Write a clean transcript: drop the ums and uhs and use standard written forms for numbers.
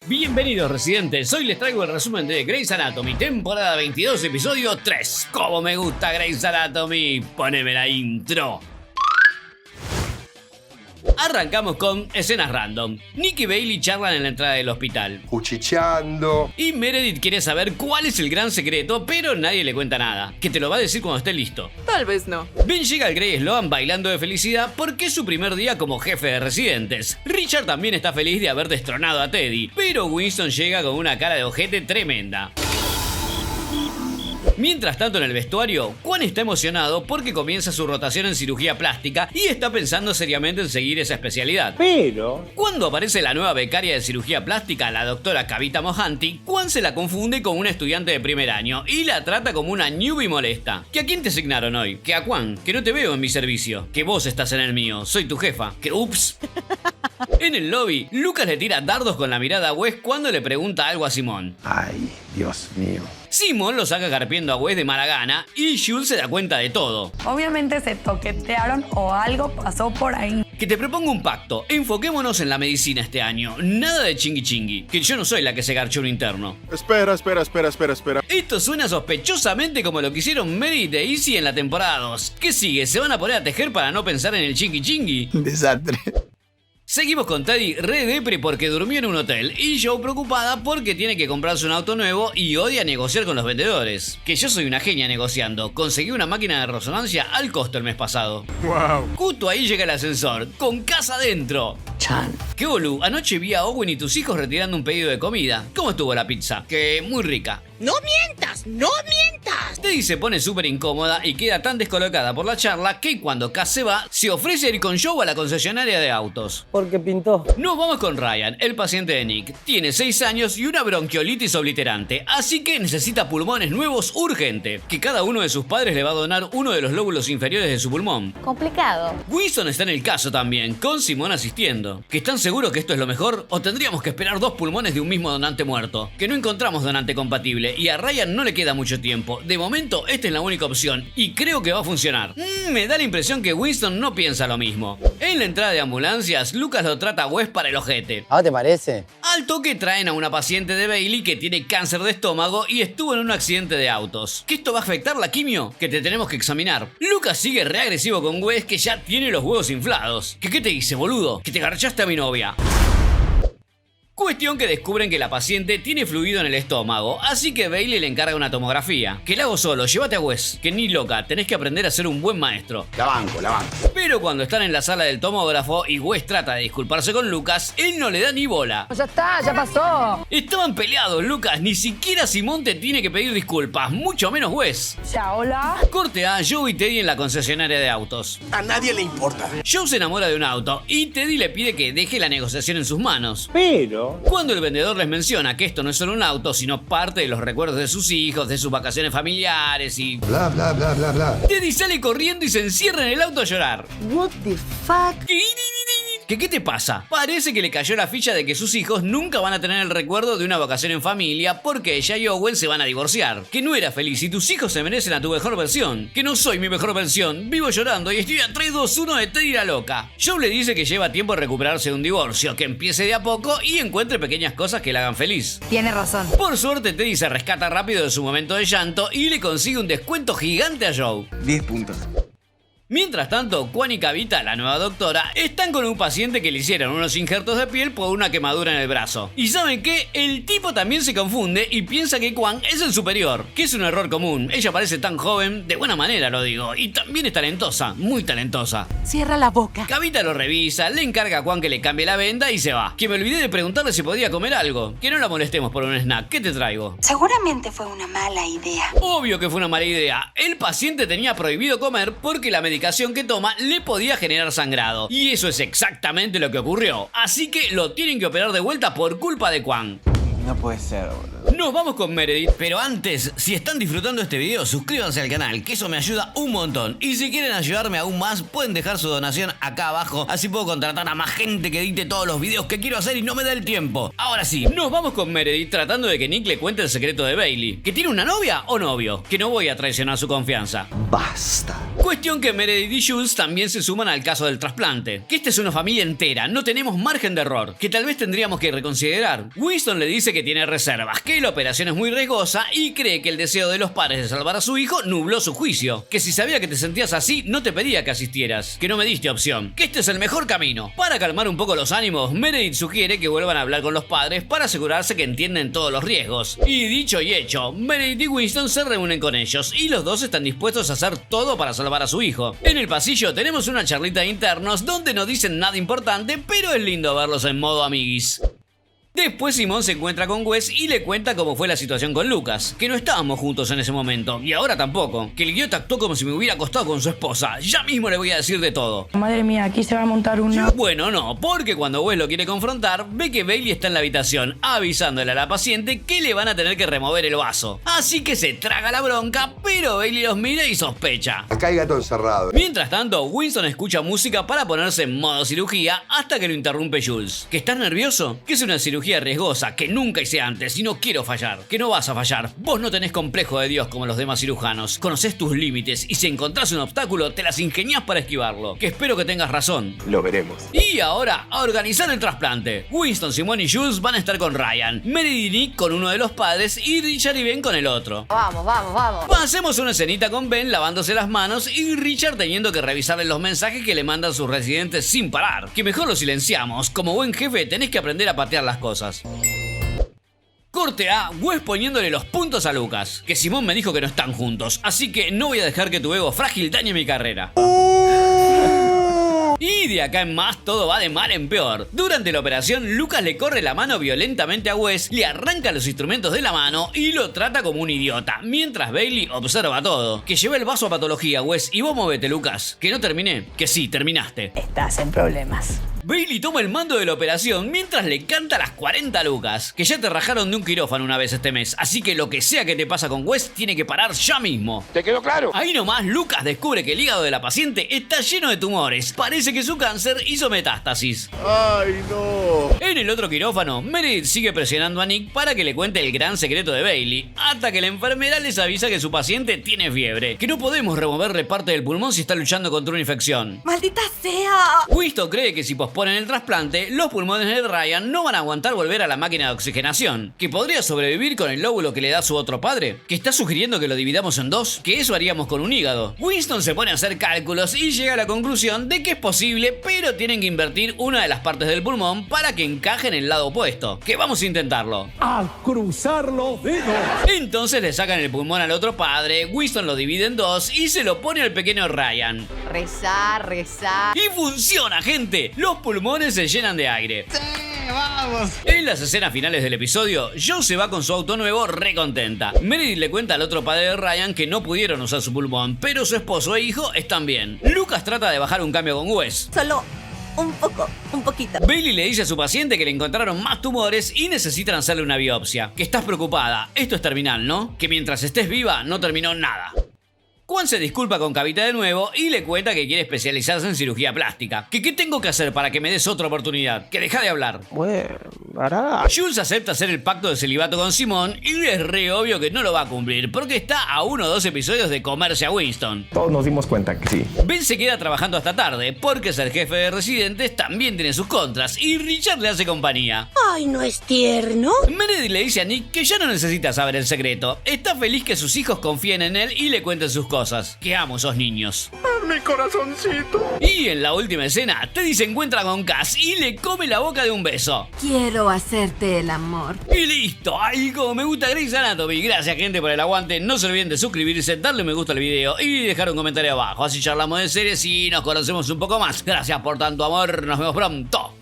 Bienvenidos residentes, hoy les traigo el resumen de Grey's Anatomy, temporada 22, episodio 3. ¡Cómo me gusta Grey's Anatomy! Poneme la intro. Arrancamos con escenas random. Nick y Bailey charlan en la entrada del hospital, cuchicheando. y Meredith quiere saber cuál es el gran secreto, pero nadie le cuenta nada, que te lo va a decir cuando esté listo. Tal vez no. Ben llega al Grey Sloan bailando de felicidad porque es su primer día como jefe de residentes. Richard también está feliz de haber destronado a Teddy, pero Winston llega con una cara de ojete tremenda. Mientras tanto en el vestuario, Quan está emocionado porque comienza su rotación en cirugía plástica y está pensando seriamente en seguir esa especialidad. Pero Cuando aparece la nueva becaria de cirugía plástica, la doctora Kavita Mohanty, Quan se la confunde con una estudiante de primer año y la trata como una newbie molesta. ¿Que a quién te asignaron hoy? Que a Quan, que no te veo en mi servicio. Que vos estás en el mío, soy tu jefa. Que ups. En el lobby, Lucas le tira dardos con la mirada a Wes cuando le pregunta algo a Simón. Ay, Dios mío. Simón lo saca garpiendo a Wes de mala gana y Jules se da cuenta de todo. Obviamente se toquetearon o algo pasó por ahí. Que te propongo un pacto, enfoquémonos en la medicina este año, nada de chingui chingui, que yo no soy la que se garchó un interno. Espera. Esto suena sospechosamente como lo que hicieron Meredith e Izzy en la temporada 2. ¿Qué sigue? ¿Se van a poner a tejer para no pensar en el chingui chingui? desastre. Seguimos con Teddy re depre porque durmió en un hotel y Joe preocupada porque tiene que comprarse un auto nuevo y odia negociar con los vendedores. Que yo soy una genia negociando, conseguí una máquina de resonancia al costo el mes pasado. Wow. Justo ahí llega el ascensor, con casa adentro. Chan. ¿Qué boludo? Anoche vi a Owen y tus hijos retirando un pedido de comida. ¿Cómo estuvo la pizza? Que muy rica. ¡No mientas! ¡No mientas! Teddy se pone súper incómoda y queda tan descolocada por la charla que cuando Cass se va, se ofrece a ir con Joe a la concesionaria de autos. Porque pintó. Nos vamos con Ryan, el paciente de Nick. Tiene 6 años y una bronquiolitis obliterante, así que necesita pulmones nuevos urgente. Que cada uno de sus padres le va a donar uno de los lóbulos inferiores de su pulmón. Complicado. Winston está en el caso también, con Simón asistiendo. ¿Que están seguros que esto es lo mejor? ¿O tendríamos que esperar 2 pulmones de un mismo donante muerto? Que no encontramos donante compatible y a Ryan no le queda mucho tiempo. De momento, esta es la única opción y creo que va a funcionar. Me da la impresión que Winston no piensa lo mismo. En la entrada de ambulancias, Lucas lo trata a Wes para el ojete. ¿Ah, te parece? Al toque traen a una paciente de Bailey que tiene cáncer de estómago y estuvo en un accidente de autos. ¿Que esto va a afectar la quimio? Que te tenemos que examinar. Lucas sigue reagresivo con Wes que ya tiene los huevos inflados. ¿Qué te dice, boludo? Que te garchaste a mi novia. Cuestión que descubren que la paciente tiene fluido en el estómago, así que Bailey le encarga una tomografía. Que la hago solo, llévate a Wes, que ni loca, tenés que aprender a ser un buen maestro. La banco. Pero cuando están en la sala del tomógrafo y Wes trata de disculparse con Lucas, él no le da ni bola. Ya está, ya pasó. Estaban peleados, Lucas, ni siquiera Simón te tiene que pedir disculpas, mucho menos Wes. Ya, hola. Corte a Joe y Teddy en la concesionaria de autos. A nadie le importa. Joe se enamora de un auto y Teddy le pide que deje la negociación en sus manos. Pero Cuando el vendedor les menciona que esto no es solo un auto, sino parte de los recuerdos de sus hijos, de sus vacaciones familiares y... Bla. Teddy sale corriendo y se encierra en el auto a llorar. What the fuck? ¿Qué te pasa? Parece que le cayó la ficha de que sus hijos nunca van a tener el recuerdo de una vacación en familia porque ella y Owen se van a divorciar. Que no era feliz y tus hijos se merecen a tu mejor versión. Que no soy mi mejor versión, vivo llorando y estoy a 3, 2, 1 de Teddy la loca. Joe le dice que lleva tiempo recuperarse de un divorcio, que empiece de a poco y encuentre pequeñas cosas que la hagan feliz. Tiene razón. Por suerte Teddy se rescata rápido de su momento de llanto y le consigue un descuento gigante a Joe. 10 puntos. Mientras tanto, Quan y Kavita, la nueva doctora, están con un paciente que le hicieron unos injertos de piel por una quemadura en el brazo. ¿Y saben qué? El tipo también se confunde y piensa que Quan es el superior, que es un error común. Ella parece tan joven, de buena manera lo digo, y también es talentosa, muy talentosa. Cierra la boca. Kavita lo revisa, le encarga a Quan que le cambie la venda y se va. Que me olvidé de preguntarle si podía comer algo. Que no la molestemos por un snack, ¿qué te traigo? Seguramente fue una mala idea. Obvio que fue una mala idea. El paciente tenía prohibido comer porque la medicación que toma le podía generar sangrado. Y eso es exactamente lo que ocurrió. Así que lo tienen que operar de vuelta por culpa de Quan. No puede ser, boludo. Nos vamos con Meredith, pero antes, si están disfrutando este video, suscríbanse al canal, que eso me ayuda un montón. Y si quieren ayudarme aún más, pueden dejar su donación acá abajo, así puedo contratar a más gente que edite todos los videos que quiero hacer y no me da el tiempo. Ahora sí, nos vamos con Meredith tratando de que Nick le cuente el secreto de Bailey. ¿Que tiene una novia o novio? Que no voy a traicionar su confianza. Basta. Cuestión que Meredith y Jules también se suman al caso del trasplante. Que esta es una familia entera, no tenemos margen de error, que tal vez tendríamos que reconsiderar. Winston le dice que tiene reservas, que la operación es muy riesgosa y cree que el deseo de los padres de salvar a su hijo nubló su juicio. Que si sabía que te sentías así, no te pedía que asistieras, que no me diste opción, que este es el mejor camino. Para calmar un poco los ánimos, Meredith sugiere que vuelvan a hablar con los padres para asegurarse que entienden todos los riesgos. Y dicho y hecho, Meredith y Winston se reúnen con ellos y los dos están dispuestos a hacer todo para salvar a su hijo. En el pasillo tenemos una charlita de internos donde no dicen nada importante, pero es lindo verlos en modo amiguis. Después Simón se encuentra con Wes y le cuenta cómo fue la situación con Lucas, que no estábamos juntos en ese momento, y ahora tampoco, que el idiota actuó como si me hubiera acostado con su esposa. Ya mismo le voy a decir de todo. Madre mía, aquí se va a montar una... Bueno, no, porque cuando Wes lo quiere confrontar, ve que Bailey está en la habitación, avisándole a la paciente que le van a tener que remover el vaso. Así que se traga la bronca, pero Bailey los mira y sospecha. Acá hay gato encerrado. Mientras tanto, Winston escucha música para ponerse en modo cirugía hasta que lo interrumpe Jules. ¿Que estás nervioso? Que es una cirugía riesgosa, que nunca hice antes y no quiero fallar. Que no vas a fallar. Vos no tenés complejo de Dios como los demás cirujanos. Conocés tus límites y si encontrás un obstáculo, te las ingeniás para esquivarlo. Que espero que tengas razón. Lo veremos. Y ahora, a organizar el trasplante. Winston, Simón y Jules van a estar con Ryan, Meredith y Nick con uno de los padres y Richard y Ben con el otro. Vamos, vamos, vamos. Pasemos una escenita con Ben lavándose las manos y Richard teniendo que revisarle los mensajes que le mandan sus residentes sin parar. Que mejor lo silenciamos. Como buen jefe tenés que aprender a patear las cosas. Corte A, Wes poniéndole los puntos a Lucas. Que Simón me dijo que no están juntos, así que no voy a dejar que tu ego frágil dañe mi carrera. Y de acá en más todo va de mal en peor. Durante la operación, Lucas le corre la mano violentamente a Wes, le arranca los instrumentos de la mano y lo trata como un idiota, mientras Bailey observa todo. Que llevé el vaso a patología, Wes, y vos movete, Lucas. Que no terminé. Que sí, terminaste. Estás en problemas. Bailey toma el mando de la operación mientras le canta las 40 lucas. Que ya te rajaron de un quirófano una vez este mes, así que lo que sea que te pasa con Wes tiene que parar ya mismo. ¿Te quedó claro? Ahí nomás Lucas descubre que el hígado de la paciente está lleno de tumores. Parece que su cáncer hizo metástasis. ¡Ay, no! En el otro quirófano, Meredith sigue presionando a Nick para que le cuente el gran secreto de Bailey, hasta que la enfermera les avisa que su paciente tiene fiebre, que no podemos removerle parte del pulmón si está luchando contra una infección. ¡Maldita sea! Winston cree que si posponen el trasplante, los pulmones de Ryan no van a aguantar volver a la máquina de oxigenación, que podría sobrevivir con el lóbulo que le da su otro padre, que está sugiriendo que lo dividamos en dos, que eso haríamos con un hígado. Winston se pone a hacer cálculos y llega a la conclusión de que es posible, pero tienen que invertir una de las partes del pulmón para que encaje en el lado opuesto, que vamos a intentarlo. A cruzar los dedos. Entonces le sacan el pulmón al otro padre, Winston lo divide en dos y se lo pone al pequeño Ryan. Rezar, rezar. ¡Y funciona, gente! Los pulmones se llenan de aire. ¡Sí, vamos! En las escenas finales del episodio, Joe se va con su auto nuevo re contenta. Meredith le cuenta al otro padre de Ryan que no pudieron usar su pulmón, pero su esposo e hijo están bien. Lucas trata de bajar un cambio con Wes. Solo un poquito. Bailey le dice a su paciente que le encontraron más tumores y necesitan hacerle una biopsia. Que estás preocupada, esto es terminal, ¿no? Que mientras estés viva no terminó nada. Juan se disculpa con Kavita de nuevo y le cuenta que quiere especializarse en cirugía plástica. Que qué tengo que hacer para que me des otra oportunidad. Que deja de hablar. Bueno, pará. Jules acepta hacer el pacto de celibato con Simón y es re obvio que no lo va a cumplir porque está a 1 o 2 episodios de comerse a Winston. Todos nos dimos cuenta que sí. Ben se queda trabajando hasta tarde porque ser jefe de residentes también tiene sus contras y Richard le hace compañía. Ay, ¿no es tierno? Meredith le dice a Nick que ya no necesita saber el secreto. Está feliz que sus hijos confíen en él y le cuenten sus cosas. Que amo esos niños. Mi corazoncito. Y en la última escena, Teddy se encuentra con Cass y le come la boca de un beso. Quiero hacerte el amor. Y listo. Ay, como me gusta Grey's Anatomy. Gracias, gente, por el aguante. No se olviden de suscribirse, darle me gusta al video y dejar un comentario abajo. Así charlamos de series y nos conocemos un poco más. Gracias por tanto amor. Nos vemos pronto.